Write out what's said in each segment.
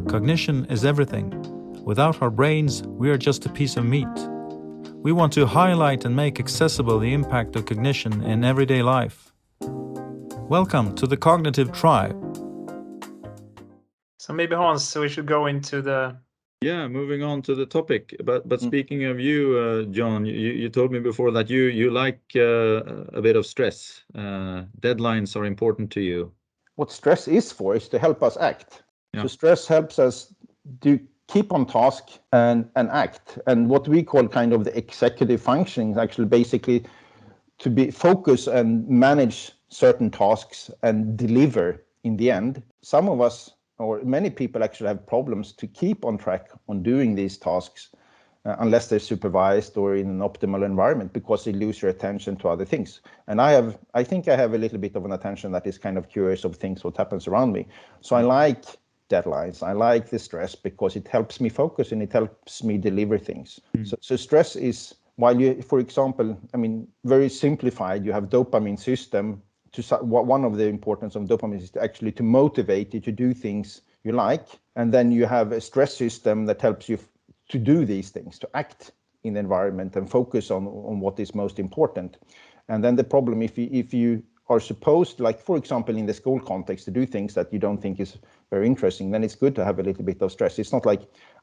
Cognition is everything. Without our brains, we are just a piece of meat. We want to highlight and make accessible the impact of cognition in everyday life. Welcome to the Cognitive Tribe. So maybe Hans, we should go into the... Yeah, moving on to the topic. But speaking of you, John, you told me before that you like a bit of stress. Deadlines are important to you. What stress is for is to help us act. Yeah. So stress helps us to keep on task and act. And what we call kind of the executive functioning is actually basically to be focus and manage certain tasks and deliver in the end. Some of us, or many people, actually have problems to keep on track on doing these tasks unless they're supervised or in an optimal environment, because they lose your attention to other things. And I think I have a little bit of an attention that is kind of curious of things, what happens around me. So I like deadlines. I like the stress because it helps me focus and it helps me deliver things. So stress is, while you, for example, very simplified, you have dopamine system. One of the importance of dopamine is actually to motivate you to do things you like. And then you have a stress system that helps you to do these things, to act in the environment and focus on what is most important. And then the problem, if you are supposed, like for example in the school context, to do things that you don't think is very interesting, then it's good to have a little bit of stress. It's not like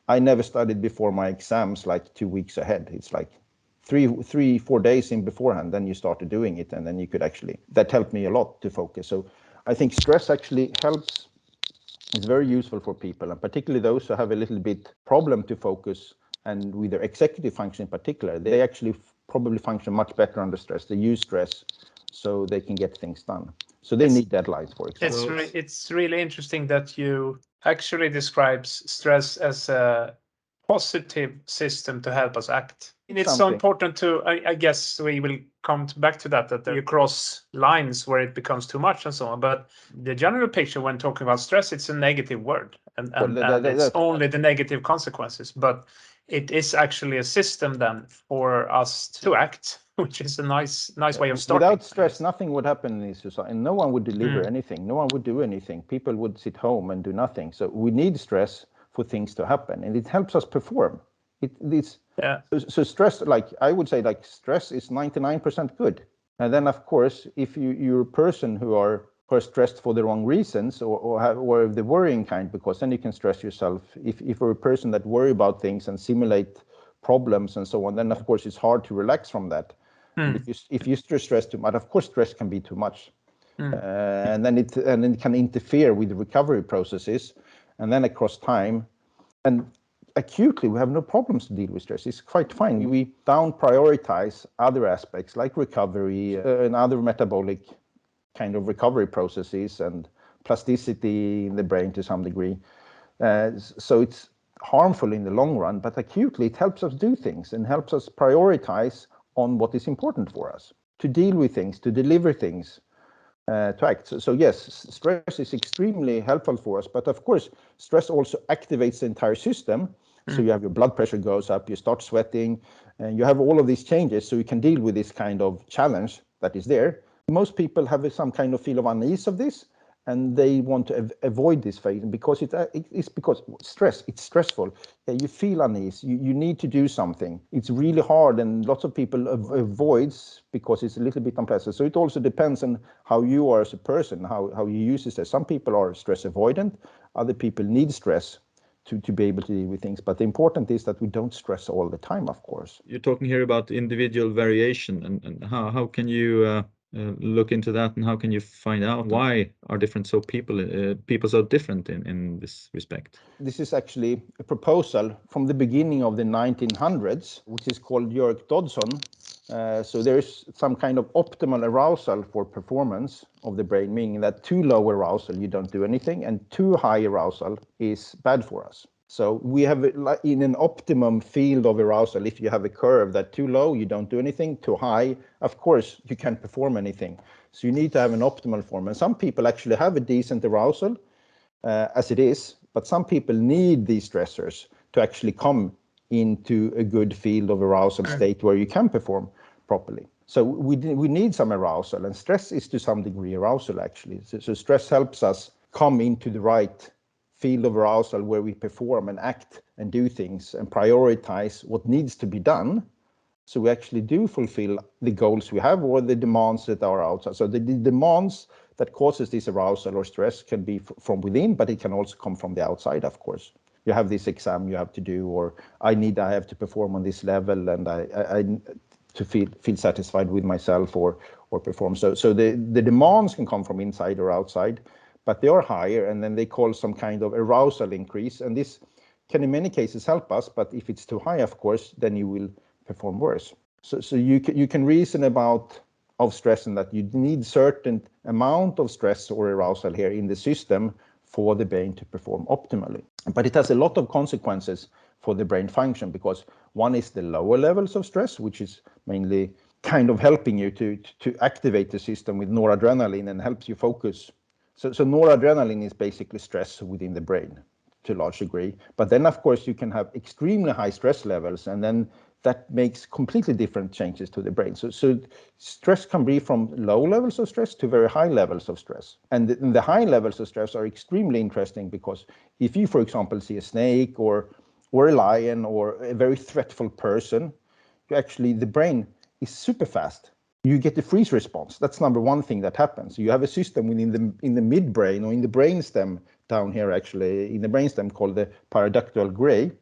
I never studied before my exams like 2 weeks ahead. It's like 3-4 days in beforehand, then you started doing it, and then you could actually, that helped me a lot to focus. So I think stress actually helps. It's very useful for people, and particularly those who have a little bit problem to focus, and with their executive function in particular, they actually probably function much better under stress. They use stress so they can get things done. So they need deadlines, for example. It's really interesting that you actually describes stress as a positive system to help us act. And it's so important to, I guess we will come back to that you cross lines where it becomes too much and so on. But the general picture when talking about stress, it's a negative word and it's only the negative consequences. But it is actually a system then for us to act, which is a nice way of starting. Without stress, nothing would happen in this society. And no one would deliver anything. No one would do anything. People would sit home and do nothing. So we need stress for things to happen, and it helps us perform. So stress, like I would say, like stress is 99% good. And then of course, if you're a person who are stressed for the wrong reasons or the worrying kind, because then you can stress yourself. If you're a person that worry about things and simulate problems and so on, then of course it's hard to relax from that. If you stress too much, of course stress can be too much, and then it can interfere with the recovery processes. And then across time and acutely, we have no problems to deal with stress. It's quite fine. We down prioritize other aspects like recovery and other metabolic kind of recovery processes and plasticity in the brain to some degree. So it's harmful in the long run, but acutely it helps us do things and helps us prioritize on what is important for us, to deal with things, to deliver things. To act. So yes, stress is extremely helpful for us, but of course, stress also activates the entire system. So you have your blood pressure goes up, you start sweating, and you have all of these changes, so you can deal with this kind of challenge that is there. Most people have some kind of feel of unease of this, and they want to avoid this phase because it's because stress. It's stressful. You feel unease. You need to do something. It's really hard, and lots of people avoids because it's a little bit unpleasant. So it also depends on how you are as a person, how you use stress. Some people are stress avoidant. Other people need stress to be able to deal with things. But the important is that we don't stress all the time, of course. You're talking here about individual variation, and how can you look into that, and how can you find out why are people so different in this respect? This is actually a proposal from the beginning of the 1900s, which is called Yerkes-Dodson. So there's some kind of optimal arousal for performance of the brain, meaning that too low arousal, you don't do anything, and too high arousal is bad for us. So we have, in an optimum field of arousal, if you have a curve that too low, you don't do anything, too high, of course, you can't perform anything. So you need to have an optimal form. And some people actually have a decent arousal as it is, but some people need these stressors to actually come into a good field of arousal state where you can perform properly. So we need some arousal, and stress is to some degree arousal actually. So stress helps us come into the right field of arousal where we perform and act and do things and prioritize what needs to be done. So we actually do fulfill the goals we have or the demands that are outside. So the demands that causes this arousal or stress can be from within, but it can also come from the outside, of course. You have this exam you have to do, or I have to perform on this level, and I to feel satisfied with myself or perform. So the demands can come from inside or outside, but they are higher, and then they cause some kind of arousal increase, and this can in many cases help us. But if it's too high, of course, then you will perform worse. So you can reason about of stress and that you need certain amount of stress or arousal here in the system for the brain to perform optimally. But it has a lot of consequences for the brain function, because one is the lower levels of stress, which is mainly kind of helping you to activate the system with noradrenaline and helps you focus. So noradrenaline is basically stress within the brain to a large degree. But then, of course, you can have extremely high stress levels, and then that makes completely different changes to the brain. So stress can be from low levels of stress to very high levels of stress. And the high levels of stress are extremely interesting, because if you, for example, see a snake or a lion or a very threatful person, the brain is super fast. You get the freeze response. That's number one thing that happens. You have a system in the midbrain or in the brainstem down here, actually in the brainstem called the paraductal gray,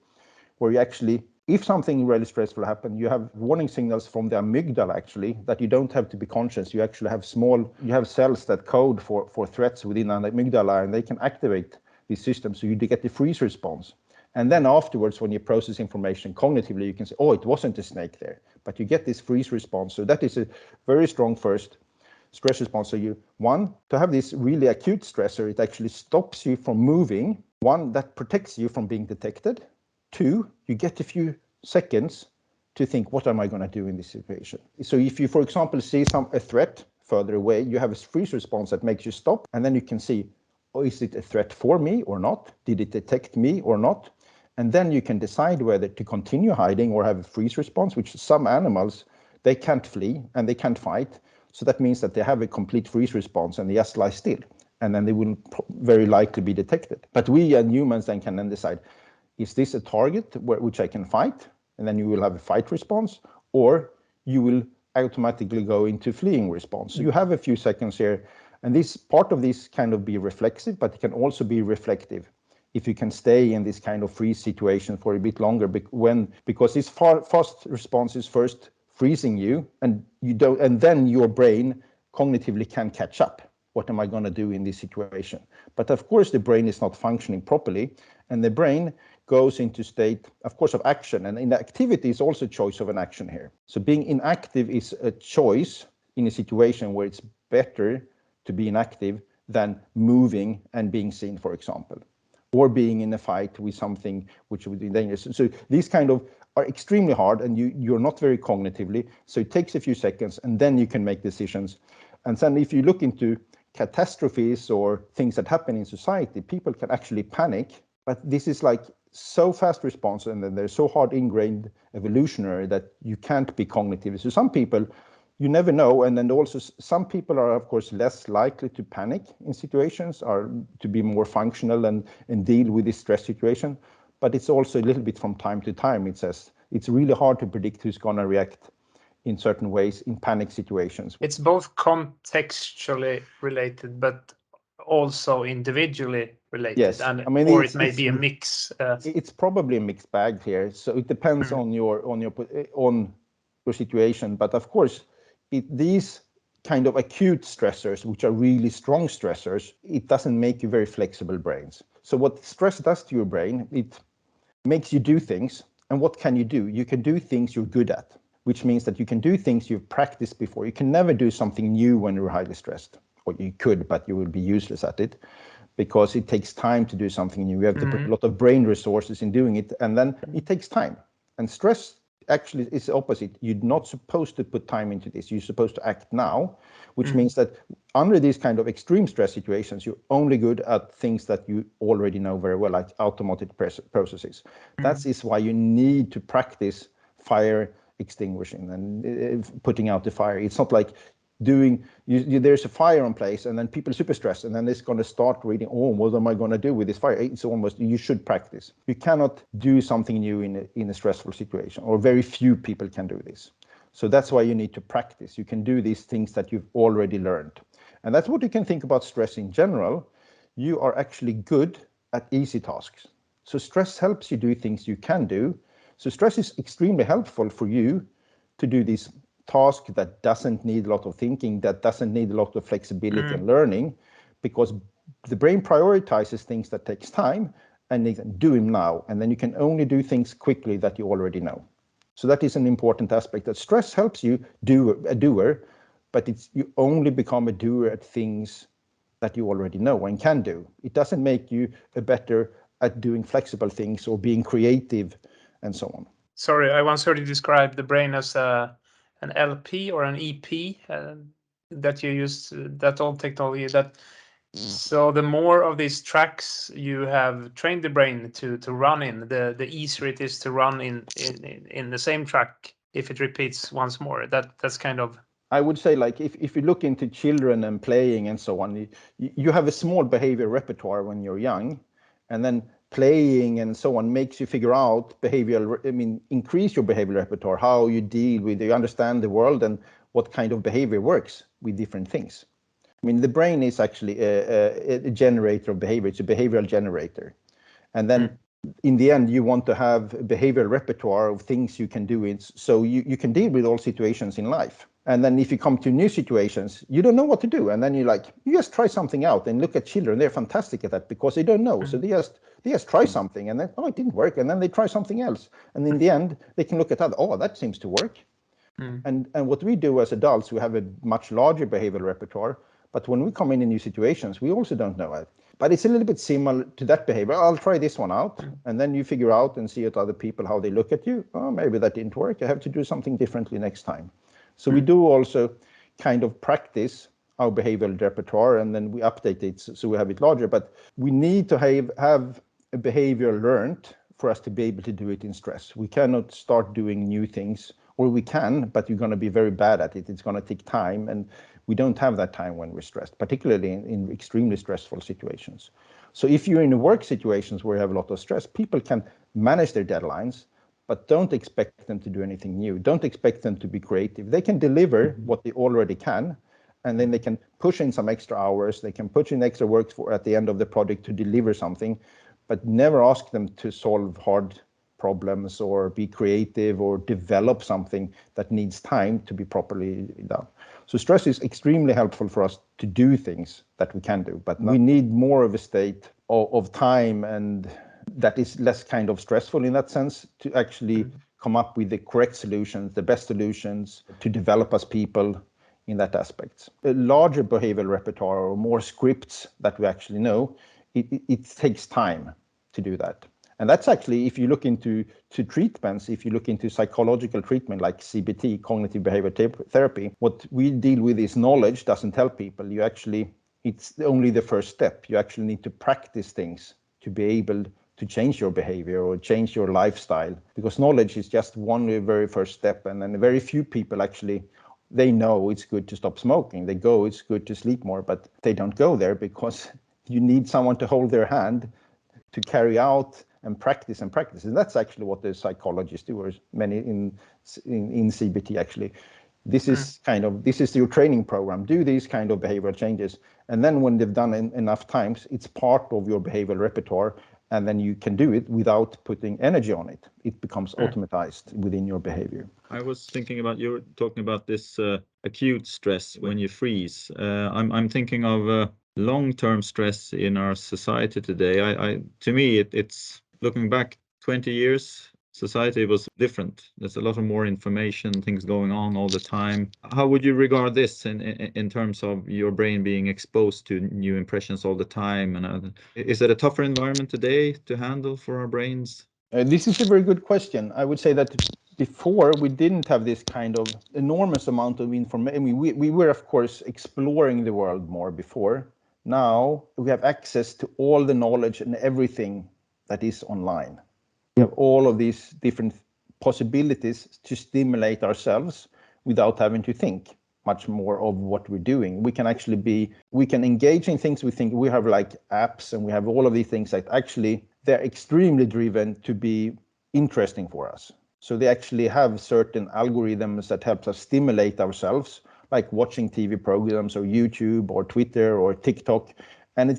where you actually, if something really stressful happens, you have warning signals from the amygdala actually that you don't have to be conscious. You actually have cells that code for threats within an amygdala, and they can activate this system, so you get the freeze response. And then afterwards, when you process information cognitively, you can say, oh, it wasn't a snake there, but you get this freeze response. So that is a very strong first stress response. So to have this really acute stressor, it actually stops you from moving. One, that protects you from being detected. Two, you get a few seconds to think, what am I going to do in this situation? So if you, for example, see a threat further away, you have a freeze response that makes you stop, and then you can see, oh, is it a threat for me or not? Did it detect me or not? And then you can decide whether to continue hiding or have a freeze response, which some animals, they can't flee and they can't fight. So that means that they have a complete freeze response and they just lie still, and then they will very likely be detected. But we and humans then can decide, is this a target which I can fight? And then you will have a fight response, or you will automatically go into fleeing response. So you have a few seconds here, and this part of this kind of be reflexive, but it can also be reflective. If you can stay in this kind of freeze situation for a bit longer, because this fast response is first freezing you, and then your brain cognitively can catch up. What am I going to do in this situation? But of course, the brain is not functioning properly, and the brain goes into state, of course, of action. And in activity is also choice of an action here. So being inactive is a choice in a situation where it's better to be inactive than moving and being seen, for example, or being in a fight with something which would be dangerous. So these kind of are extremely hard, and you're not very cognitively. So it takes a few seconds, and then you can make decisions. And then if you look into catastrophes or things that happen in society, people can actually panic. But this is like so fast response, and then they're so hard ingrained evolutionary that you can't be cognitive. So some people, you never know. And then also some people are, of course, less likely to panic in situations, or to be more functional and deal with this stress situation. But it's also a little bit from time to time. It says it's really hard to predict who's going to react in certain ways in panic situations. It's both contextually related, but also individually related. Yes, and I mean, or it may be a mix. It's probably a mixed bag here. So it depends on your situation. But of course, these kind of acute stressors, which are really strong stressors, it doesn't make you very flexible brains. So what stress does to your brain, it makes you do things. And what can you do? You can do things you're good at, which means that you can do things you've practiced before. You can never do something new when you're highly stressed. Or you could, but you will be useless at it, because it takes time to do something new. You have to put a lot of brain resources in doing it, and then it takes time. And stress actually is the opposite. You're not supposed to put time into this. You're supposed to act now, which means that under these kind of extreme stress situations, you're only good at things that you already know very well, like automated processes. That is why you need to practice fire extinguishing and putting out the fire. It's not like doing, there's a fire in place and then people are super stressed and then it's going to start reading, oh, what am I going to do with this fire? It's almost, you should practice. You cannot do something new in a stressful situation, or very few people can do this. So that's why you need to practice. You can do these things that you've already learned. And that's what you can think about stress in general. You are actually good at easy tasks. So stress helps you do things you can do. So stress is extremely helpful for you to do these tasks that doesn't need a lot of thinking, that doesn't need a lot of flexibility and learning, because the brain prioritizes things that takes time and they do them now. And then you can only do things quickly that you already know. So that is an important aspect, that stress helps you do a doer, but you only become a doer at things that you already know and can do. It doesn't make you a better at doing flexible things or being creative and so on. Sorry, I once heard you describe the brain as an LP or an EP that you use, that old technology. So the more of these tracks you have trained the brain to run in, the easier it is to run in the same track if it repeats once more. That's kind of. I would say, like, if you look into children and playing and so on, you have a small behavior repertoire when you're young, and then playing and so on makes you figure out increase your behavioral repertoire, how you deal with, you understand the world and what kind of behavior works with different things. I mean, the brain is actually a generator of behavior. It's a behavioral generator. And then in the end, you want to have a behavioral repertoire of things you can do so you can deal with all situations in life. And then if you come to new situations, you don't know what to do. And then you just try something out. And look at children, they're fantastic at that because they don't know. So they just try something and then, oh, it didn't work. And then they try something else. And in the end, they can look at that, oh, that seems to work. And what we do as adults, we have a much larger behavioral repertoire. But when we come in new situations, we also don't know it. But it's a little bit similar to that behavior. I'll try this one out. And then you figure out and see at other people how they look at you. Oh, maybe that didn't work. I have to do something differently next time. So we do also kind of practice our behavioral repertoire, and then we update it so we have it larger. But we need to have a behavior learned for us to be able to do it in stress. We cannot start doing new things, or we can, but you're going to be very bad at it. It's going to take time, and we don't have that time when we're stressed, particularly in extremely stressful situations. So if you're in work situations where you have a lot of stress, people can manage their deadlines, but don't expect them to do anything new. Don't expect them to be creative. They can deliver what they already can, and then they can push in some extra hours. They can push in extra work at the end of the project to deliver something, but never ask them to solve hard problems or be creative or develop something that needs time to be properly done. So stress is extremely helpful for us to do things that we can do, but we need more of a state of time, and that is less kind of stressful in that sense, to actually come up with the correct solutions, the best solutions to develop as people in that aspect. A larger behavioral repertoire or more scripts that we actually know, it takes time to do that. And that's actually, if you look into treatments, if you look into psychological treatment like CBT, cognitive behavior therapy, what we deal with is knowledge doesn't help people. It's only the first step. You actually need to practice things to be able to change your behavior or change your lifestyle, because knowledge is just one very first step. And then very few people actually, they know it's good to stop smoking. They go, it's good to sleep more, but they don't go there because you need someone to hold their hand to carry out and practice. And that's actually what the psychologists do, or many in CBT actually. This is your training program. Do these kind of behavioral changes. And then when they've done enough times, it's part of your behavioral repertoire. And then you can do it without putting energy on it. It becomes automatized within your behavior. I was thinking about, you were talking about this acute stress when you freeze. I'm thinking of long-term stress in our society today. To me, it's looking back 20 years, society was different. There's a lot of more information, things going on all the time. How would you regard this in terms of your brain being exposed to new impressions all the time? And is it a tougher environment today to handle for our brains? This is a very good question. I would say that before we didn't have this kind of enormous amount of information. I mean, we were, of course, exploring the world more before. Now we have access to all the knowledge and everything that is online. We have all of these different possibilities to stimulate ourselves without having to think. much more of what we're doing. We can engage in things. We think we have like apps and we have all of these things that actually they're extremely driven to be interesting for us. So they actually have certain algorithms that helps us stimulate ourselves, like watching TV programs or YouTube or Twitter or TikTok. And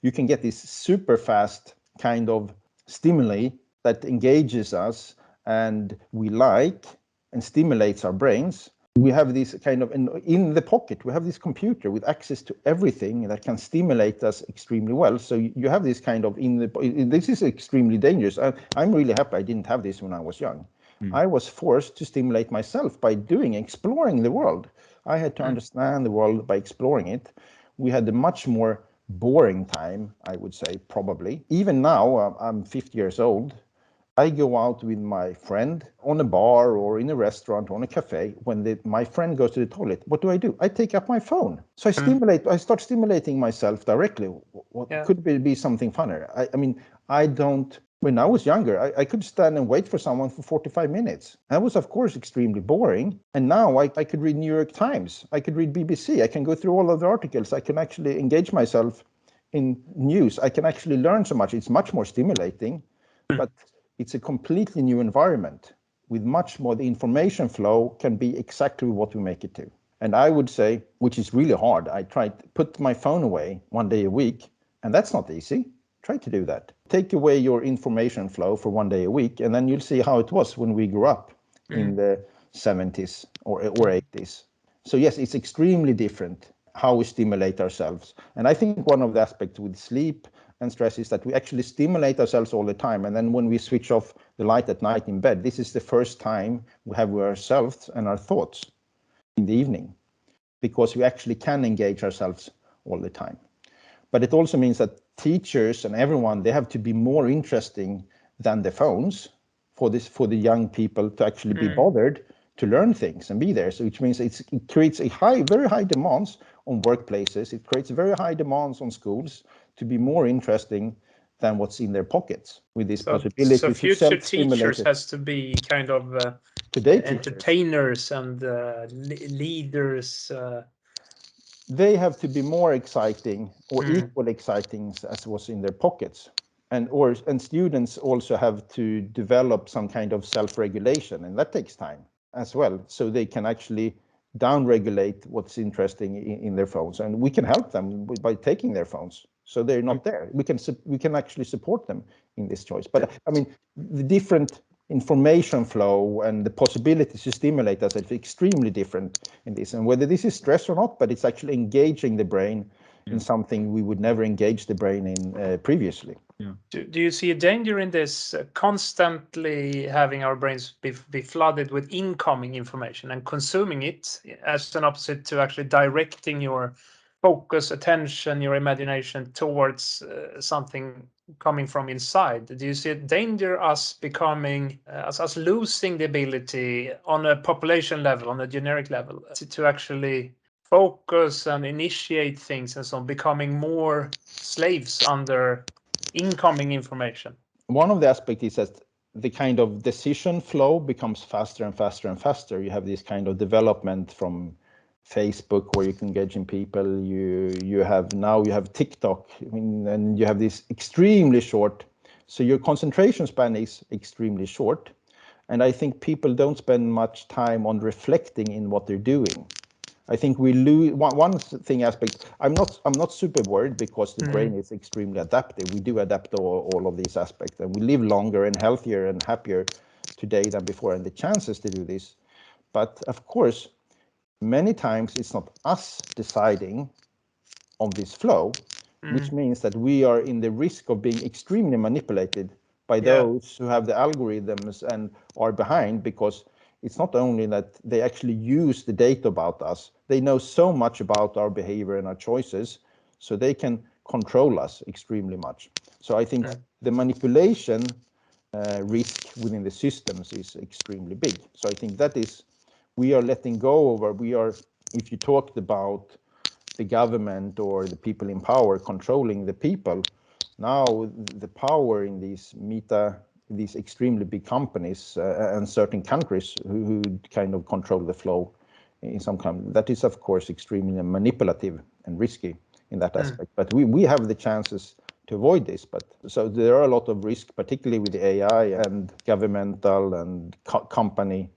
you can get this super fast kind of stimuli that engages us and we like and stimulates our brains. We have this kind of in the pocket, we have this computer with access to everything that can stimulate us extremely well. So you have this kind of this is extremely dangerous. I'm really happy I didn't have this when I was young. I was forced to stimulate myself by exploring the world. I had to understand the world by exploring it. We had a much more boring time, I would say, probably. Even now, I'm 50 years old. I go out with my friend on a bar or in a restaurant or on a cafe. When my friend goes to the toilet, what do? I take up my phone. So I start stimulating myself directly. Could be something funner? When I was younger, I could stand and wait for someone for 45 minutes. That was, of course, extremely boring. And now I could read New York Times. I could read BBC. I can go through all of the articles. I can actually engage myself in news. I can actually learn so much. It's much more stimulating, but it's a completely new environment with much more. The information flow can be exactly what we make it to. And I would say, which is really hard, I tried to put my phone away 1 day a week, and that's not easy. Try to do that. Take away your information flow for 1 day a week, and then you'll see how it was when we grew up in the 70s or 80s. So yes, it's extremely different how we stimulate ourselves. And I think one of the aspects with sleep and stress is that we actually stimulate ourselves all the time. And then when we switch off the light at night in bed, this is the first time we have ourselves and our thoughts in the evening, because we actually can engage ourselves all the time. But it also means that teachers and everyone, they have to be more interesting than the phones for the young people to actually be bothered to learn things and be there. So which means it creates very high demands on workplaces. It creates very high demands on schools to be more interesting than what's in their pockets with this possibility. So future teachers has to be kind of entertainers and leaders. They have to be more exciting or equally exciting as was in their pockets. And students also have to develop some kind of self-regulation, and that takes time as well. So they can actually down-regulate what's interesting in their phones, and we can help them by taking their phones so they're not there. We can actually support them in this choice. But I mean, the different information flow and the possibilities to stimulate us is extremely different in this, and whether this is stress or not, but it's actually engaging the brain in something we would never engage the brain in previously. Do you see a danger in this constantly having our brains be flooded with incoming information and consuming it, as an opposite to actually directing your focus, attention, your imagination towards something coming from inside? Do you see a danger us becoming us losing the ability on a population level, on a generic level, to actually focus and initiate things and so on, becoming more slaves under incoming information? One of the aspects is that the kind of decision flow becomes faster and faster and faster. You have this kind of development from Facebook where you can engage in people. You have TikTok, and you have this extremely short. So your concentration span is extremely short, and I think people don't spend much time on reflecting in what they're doing. I think we lose one thing aspect. I'm not super worried because the brain is extremely adaptive. We do adapt all of these aspects, and we live longer and healthier and happier today than before, and the chances to do this. But of course, many times it's not us deciding on this flow, which means that we are in the risk of being extremely manipulated by those who have the algorithms and are behind, because it's not only that they actually use the data about us, they know so much about our behavior and our choices, so they can control us extremely much. So I think the manipulation risk within the systems is extremely big. So I think that is, we are letting go over, if you talked about the government or the people in power controlling the people, now the power in these extremely big companies and certain countries who kind of control the flow in some kind. That is, of course, extremely manipulative and risky in that aspect. But we have the chances to avoid this. But so there are a lot of risk, particularly with the AI and governmental and company.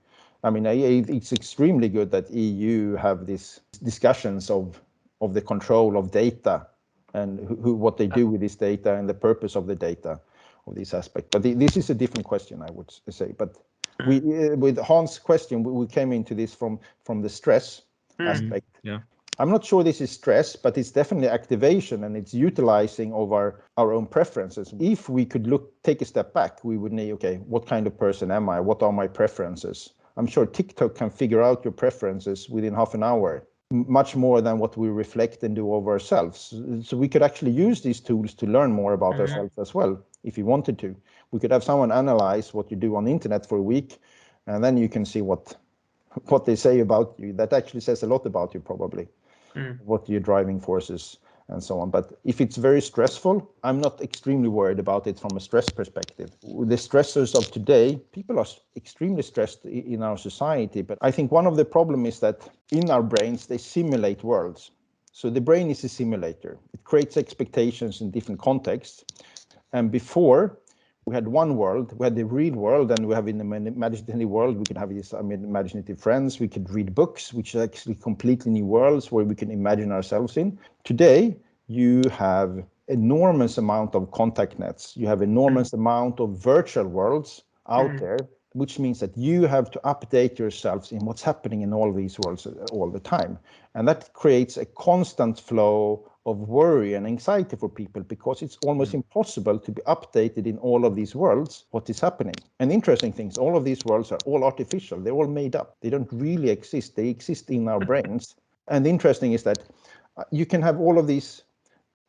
I mean, it's extremely good that EU have these discussions of the control of data and what they do with this data and the purpose of the data of this aspect. But this is a different question, I would say. But with Hans' question, we came into this from the stress aspect. Yeah. I'm not sure this is stress, but it's definitely activation, and it's utilizing of our own preferences. If we could take a step back, we would know, okay, what kind of person am I? What are my preferences? I'm sure TikTok can figure out your preferences within half an hour, much more than what we reflect and do of ourselves. So we could actually use these tools to learn more about ourselves as well, if you wanted to. We could have someone analyze what you do on the internet for a week, and then you can see what they say about you. That actually says a lot about you, probably, what your driving forces and so on. But if it's very stressful, I'm not extremely worried about it from a stress perspective. The stressors of today, people are extremely stressed in our society. But I think one of the problems is that in our brains, they simulate worlds. So the brain is a simulator. It creates expectations in different contexts. And before, we had one world, we had the real world, and we have in the imaginative world, we could have these imaginative friends, we could read books, which are actually completely new worlds where we can imagine ourselves in. Today, you have enormous amount of contact nets, you have enormous amount of virtual worlds out there, which means that you have to update yourselves in what's happening in all these worlds all the time. And that creates a constant flow of worry and anxiety for people, because it's almost impossible to be updated in all of these worlds, what is happening. And interesting things, all of these worlds are all artificial. They're all made up. They don't really exist. They exist in our brains. And the interesting is that you can have all of these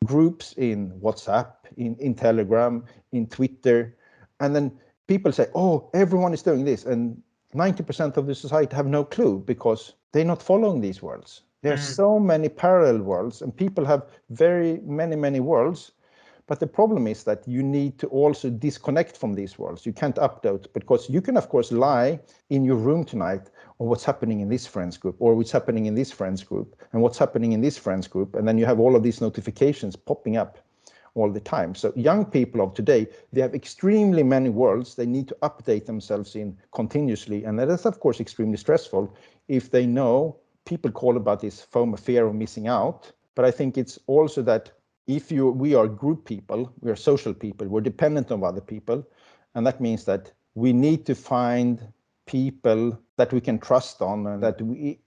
groups in WhatsApp, in Telegram, in Twitter, and then people say, oh, everyone is doing this. And 90% of the society have no clue, because they're not following these worlds. There are so many parallel worlds, and people have very many worlds. But the problem is that you need to also disconnect from these worlds. You can't update, because you can, of course, lie in your room tonight on what's happening in this friends group, or what's happening in this friends group, and what's happening in this friends group. And then you have all of these notifications popping up all the time. So young people of today, they have extremely many worlds they need to update themselves in continuously. And that is, of course, extremely stressful if they know. People call about this FOMO, fear of missing out. But I think it's also that we are group people, we are social people, we're dependent on other people. And that means that we need to find people that we can trust on, and that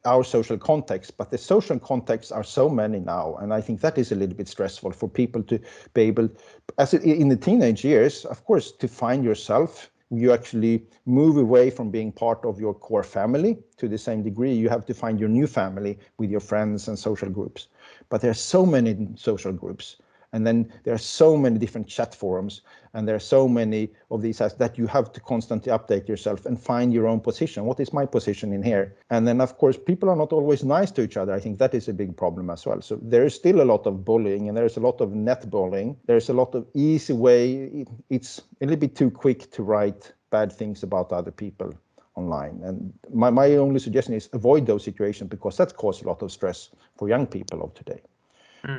our social context. But the social contexts are so many now. And I think that is a little bit stressful for people to be able, as in the teenage years, of course, to find yourself. You actually move away from being part of your core family to the same degree. You have to find your new family with your friends and social groups. But there are so many social groups. And then there are so many different chat forums. And there are so many of these that you have to constantly update yourself and find your own position. What is my position in here? And then, of course, people are not always nice to each other. I think that is a big problem as well. So there is still a lot of bullying, and there's a lot of net bullying. There's a lot of easy way. It's a little bit too quick to write bad things about other people online. And my only suggestion is avoid those situations, because that causes a lot of stress for young people of today.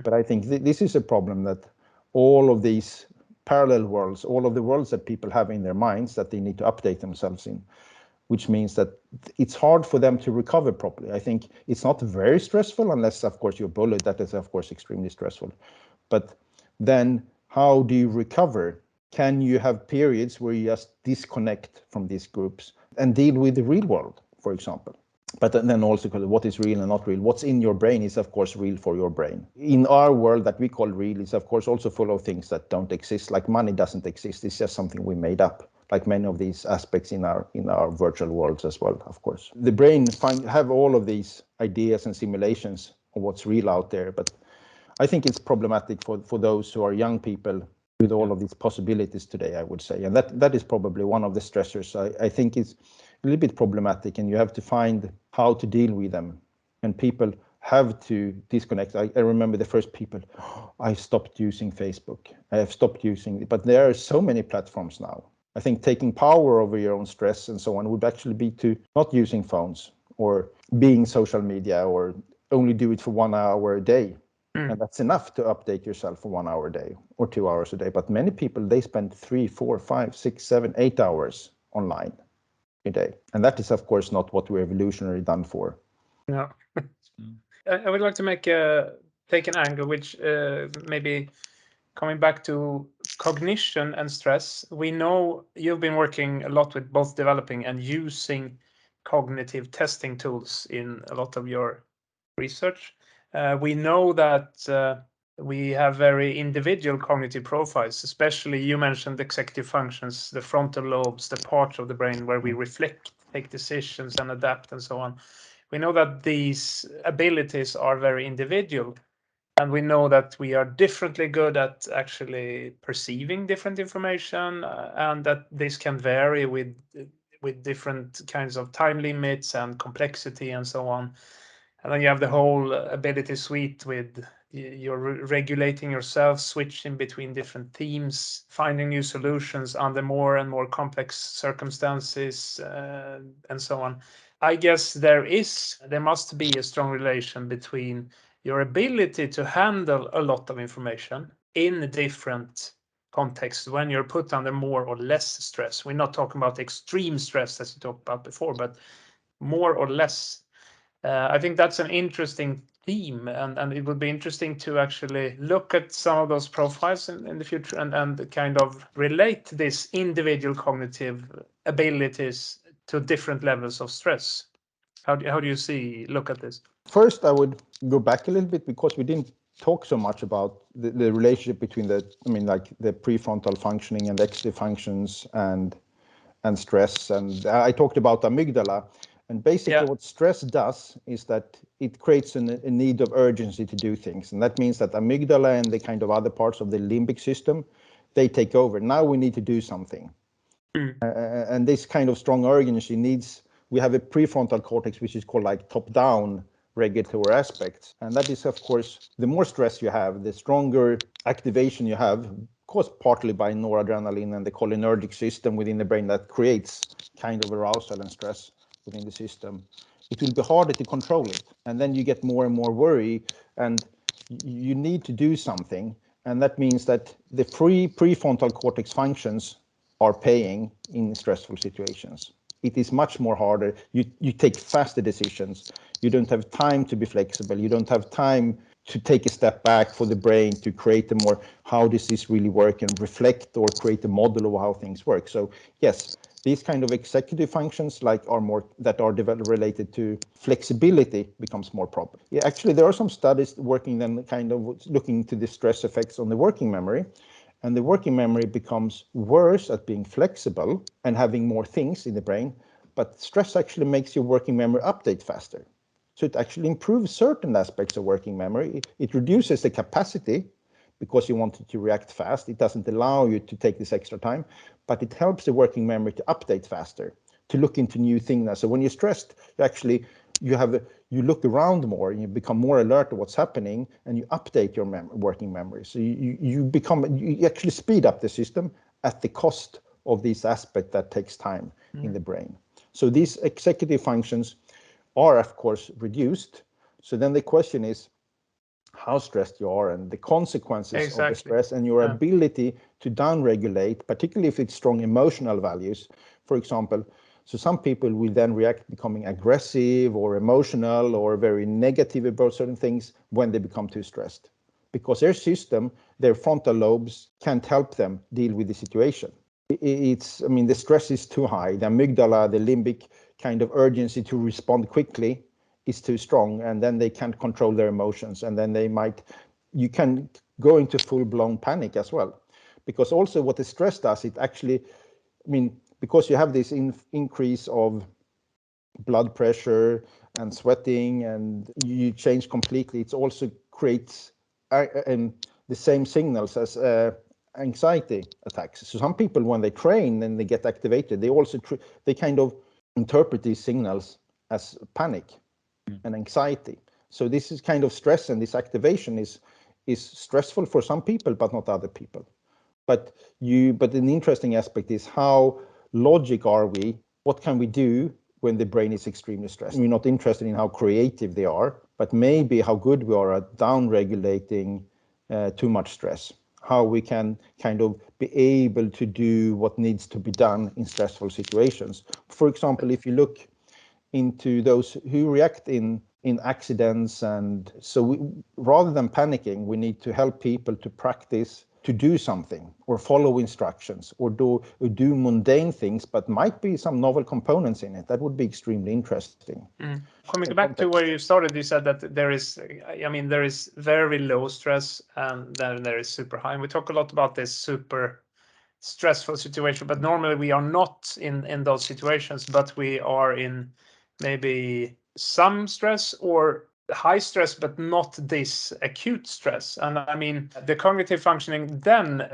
But I think this is a problem, that all of these parallel worlds, all of the worlds that people have in their minds that they need to update themselves in, which means that it's hard for them to recover properly. I think it's not very stressful unless, of course, you're bullied. That is, of course, extremely stressful. But then how do you recover? Can you have periods where you just disconnect from these groups and deal with the real world, for example? But then also, what is real and not real? What's in your brain is, of course, real for your brain. In our world that we call real is, of course, also full of things that don't exist. Like money doesn't exist. It's just something we made up. Like many of these aspects in our virtual worlds as well, of course. The brain have all of these ideas and simulations of what's real out there. But I think it's problematic for those who are young people with all of these possibilities today, I would say. And that is probably one of the stressors. I think it's a little bit problematic, and you have to find how to deal with them. And people have to disconnect. I remember the first people, I stopped using Facebook. I have stopped using it. But there are so many platforms now. I think taking power over your own stress and so on would actually be to not using phones or being social media, or only do it for 1 hour a day. And that's enough to update yourself for 1 hour a day or 2 hours a day. But many people, they spend 3, 4, 5, 6, 7, 8 hours online a day. And that is, of course, not what we're evolutionarily done for. No. I would like to take an angle, which maybe coming back to cognition and stress. We know you've been working a lot with both developing and using cognitive testing tools in a lot of your research. We know that we have very individual cognitive profiles, especially you mentioned executive functions, the frontal lobes, the parts of the brain where we reflect, take decisions and adapt and so on. We know that these abilities are very individual, and we know that we are differently good at actually perceiving different information, and that this can vary with different kinds of time limits and complexity and so on. And then you have the whole ability suite with you're regulating yourself, switching between different themes, finding new solutions under more and more complex circumstances, and so on. I guess there must be a strong relation between your ability to handle a lot of information in different contexts when you're put under more or less stress. We're not talking about extreme stress as you talked about before, but more or less. I think that's an interesting theme, and it would be interesting to actually look at some of those profiles in the future and kind of relate this individual cognitive abilities to different levels of stress. How do you look at this? First, I would go back a little bit because we didn't talk so much about the relationship between the prefrontal functioning and executive functions and stress. And I talked about amygdala. And basically what stress does is that it creates a need of urgency to do things. And that means that amygdala and the kind of other parts of the limbic system, they take over. Now we need to do something. And this kind of strong urgency we have a prefrontal cortex, which is called like top-down regulatory aspects. And that is, of course, the more stress you have, the stronger activation you have, caused partly by noradrenaline and the cholinergic system within the brain that creates kind of arousal and stress within the system. It will be harder to control it. And then you get more and more worry, and you need to do something. And that means that the prefrontal cortex functions are paying in stressful situations. It is much more harder. You take faster decisions. You don't have time to be flexible. You don't have time to take a step back for the brain to create a more, how does this really work, and reflect or create a model of how things work. So yes, these kind of executive functions that are developed related to flexibility becomes more problem. Yeah, actually, there are some studies working then kind of looking into the stress effects on the working memory. And the working memory becomes worse at being flexible and having more things in the brain, but stress actually makes your working memory update faster. So it actually improves certain aspects of working memory. It reduces the capacity because you want it to react fast. It doesn't allow you to take this extra time, but it helps the working memory to update faster, to look into new things. So when you're stressed, you look around more, and you become more alert to what's happening, and you update your working memory. So you actually speed up the system at the cost of this aspect that takes time in the brain. So these executive functions are, of course, reduced. So then the question is how stressed you are and the consequences of the stress, and your ability to downregulate, particularly if it's strong emotional values, for example. So some people will then react becoming aggressive or emotional or very negative about certain things when they become too stressed, because their system, their frontal lobes, can't help them deal with the situation. The stress is too high. The amygdala, the limbic kind of urgency to respond quickly is too strong, and then they can't control their emotions, and then you can go into full-blown panic as well. Because also what the stress does, it actually, because you have this increase of blood pressure and sweating, and you change completely, it also creates the same signals as anxiety attacks. So some people, when they train and they get activated, they kind of interpret these signals as panic and anxiety. So this is kind of stress, and this activation is stressful for some people, but not other people. But an interesting aspect is how logic are we? What can we do when the brain is extremely stressed. We're not interested in how creative they are, but maybe how good we are at down-regulating too much stress. How we can kind of be able to do what needs to be done in stressful situations. For example, if you look into those who react in accidents, and so rather than panicking, we need to help people to practice to do something or follow instructions or do mundane things, but might be some novel components in it. That would be extremely interesting. Coming back to where you started, you said that there is very low stress and then there is super high. And we talk a lot about this super stressful situation, but normally we are not in those situations, but we are in maybe some stress or high stress, but not this acute stress. And I mean, the cognitive functioning then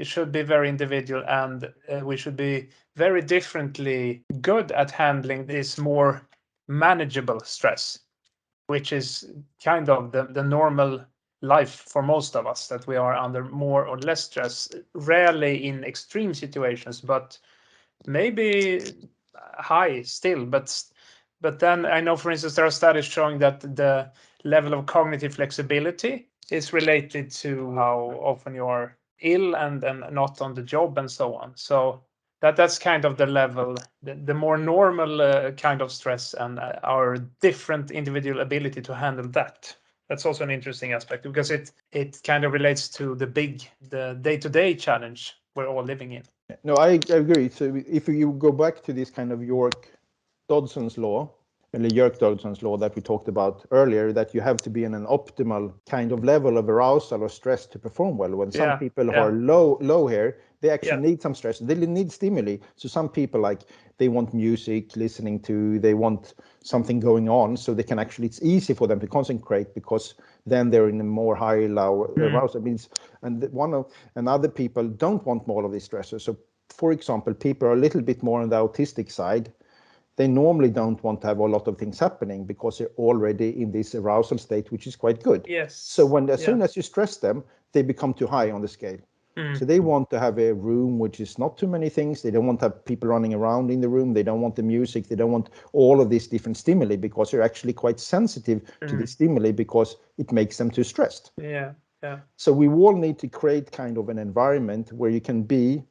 should be very individual, and we should be very differently good at handling this more manageable stress, which is kind of the normal life for most of us, that we are under more or less stress, rarely in extreme situations, but maybe high still. But then I know, for instance, there are studies showing that the level of cognitive flexibility is related to how often you are ill and not on the job and so on. So that's kind of the level, the more normal kind of stress, and our different individual ability to handle that. That's also an interesting aspect, because it kind of relates to the day-to-day challenge we're all living in. No, I agree. So if you go back to this kind of Yerkes-Dodson's law that we talked about earlier, that you have to be in an optimal kind of level of arousal or stress to perform well. When some people are low here, they actually need some stress. They need stimuli. So some people, like, they want music listening to, they want something going on, so they can actually, it's easy for them to concentrate, because then they're in a more low arousal. Means, and other people don't want more of these stressors. So for example, people are a little bit more on the autistic side. They normally don't want to have a lot of things happening because they're already in this arousal state, which is quite good. Yes. So as soon as you stress them, they become too high on the scale. So they want to have a room which is not too many things. They don't want to have people running around in the room. They don't want the music. They don't want all of these different stimuli, because they're actually quite sensitive to the stimuli, because it makes them too stressed. Yeah. So we all need to create kind of an environment where you can be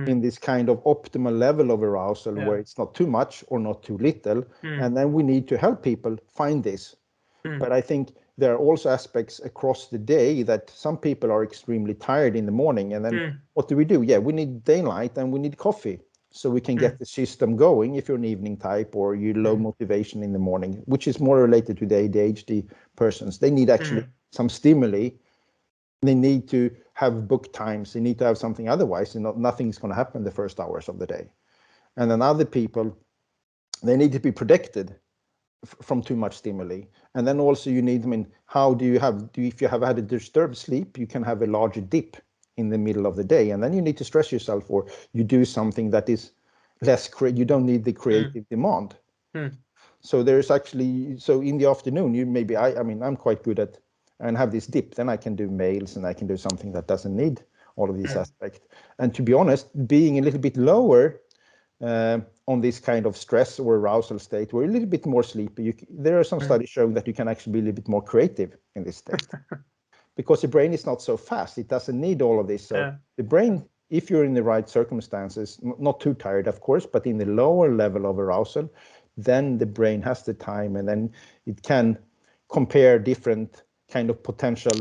in this kind of optimal level of arousal, where it's not too much or not too little. And then we need to help people find this. But I think there are also aspects across the day that some people are extremely tired in the morning. And then what do? Yeah, we need daylight and we need coffee, so we can get the system going if you're an evening type or you're low motivation in the morning, which is more related to the ADHD persons. They need actually some stimuli. They need to have book times. They need to have something, otherwise nothing's going to happen the first hours of the day. And then other people, they need to be protected from too much stimuli. And then also you need, how do you if you have had a disturbed sleep, you can have a larger dip in the middle of the day, and then you need to stress yourself, or you do something that is less you don't need the creative demand. So there's actually, so in the afternoon, you maybe, I'm quite good at, and have this dip, then I can do mails and I can do something that doesn't need all of these aspects. And to be honest, being a little bit lower on this kind of stress or arousal state, we're a little bit more sleepy. There are some studies showing that you can actually be a little bit more creative in this state, because the brain is not so fast. It doesn't need all of this. So the brain, if you're in the right circumstances, not too tired, of course, but in the lower level of arousal, then the brain has the time, and then it can compare different kind of potential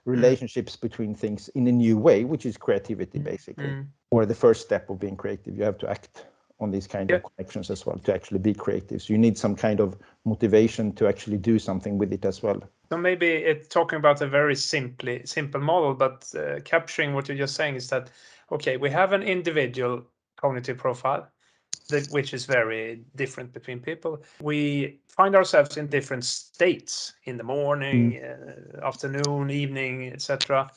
relationships between things in a new way, which is creativity, basically, or the first step of being creative. You have to act on these kind of connections as well to actually be creative. So you need some kind of motivation to actually do something with it as well. So maybe it's talking about a very simple model, but capturing what you're just saying is that, okay, we have an individual cognitive profile, which is very different between people. We find ourselves in different states in the morning, afternoon, evening, etc.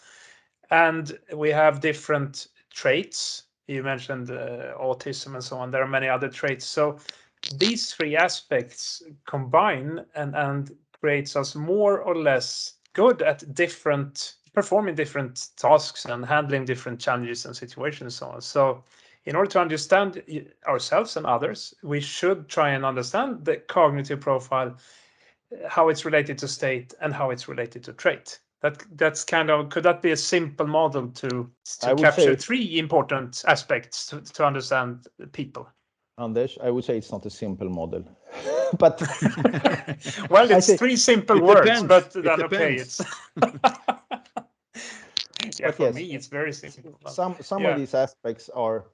And we have different traits. You mentioned autism and so on. There are many other traits. So these three aspects combine and creates us more or less good at performing different tasks and handling different challenges and situations and so on. So in order to understand ourselves and others, we should try and understand the cognitive profile, how it's related to state and how it's related to trait. That's kind of, could that be a simple model to capture three important aspects to understand people? Anders, I would say it's not a simple model, but well, it's three simple words, depends. But then okay, it's yeah, for me it's very simple. Some of these aspects are,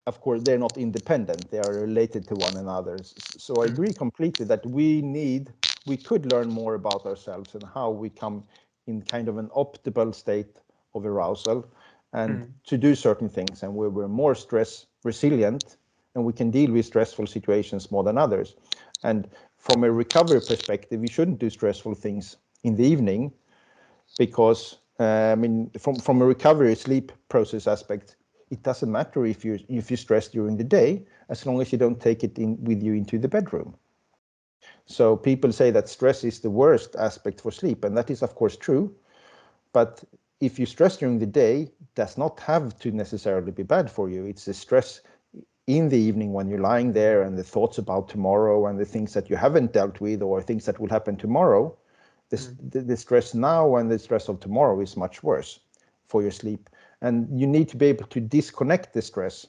of course, they're not independent, they are related to one another. So I agree completely that we could learn more about ourselves and how we come in kind of an optimal state of arousal and to do certain things, and where we're more stress resilient and we can deal with stressful situations more than others. And from a recovery perspective, we shouldn't do stressful things in the evening, because I mean, from a recovery sleep process aspect, it doesn't matter if you stress during the day, as long as you don't take it in with you into the bedroom. So people say that stress is the worst aspect for sleep, and that is of course true. But if you stress during the day, it does not have to necessarily be bad for you. It's the stress in the evening when you're lying there and the thoughts about tomorrow and the things that you haven't dealt with or things that will happen tomorrow. The stress now and the stress of tomorrow is much worse for your sleep. And you need to be able to disconnect the stress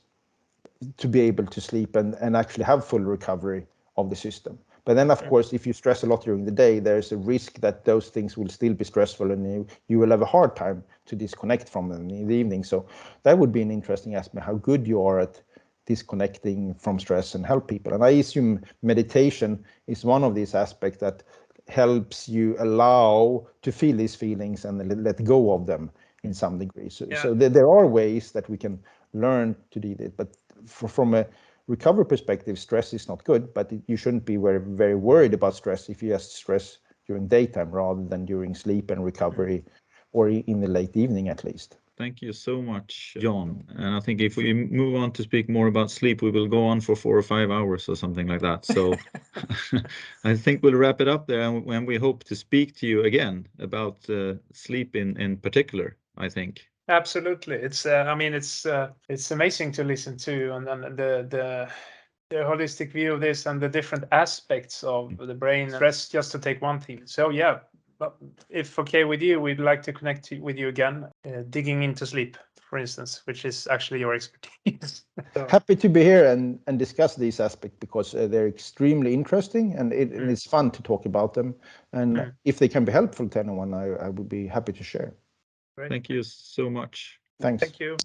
to be able to sleep and actually have full recovery of the system. But then, of course, if you stress a lot during the day, there's a risk that those things will still be stressful and you will have a hard time to disconnect from them in the evening. So that would be an interesting aspect, how good you are at disconnecting from stress and help people. And I assume meditation is one of these aspects that helps you allow to feel these feelings and let go of them in some degree. So there are ways that we can learn to do it. But from a recovery perspective, stress is not good, but you shouldn't be very, very worried about stress if you just stress during daytime rather than during sleep and recovery, or in the late evening at least. Thank you so much, John. And I think if we move on to speak more about sleep, we will go on for 4 or 5 hours or something like that. So I think we'll wrap it up there, and we hope to speak to you again about sleep in particular, I think. Absolutely. It's I mean, it's amazing to listen to, and the holistic view of this and the different aspects of the brain. Stress, just to take one thing. So yeah, but if okay with you, we'd like to connect with you again, digging into sleep, for instance, which is actually your expertise. Happy to be here and discuss these aspects, because they're extremely interesting, and it's fun to talk about them. And if they can be helpful to anyone, I would be happy to share. Great. Thank you so much. Thanks. Thank you.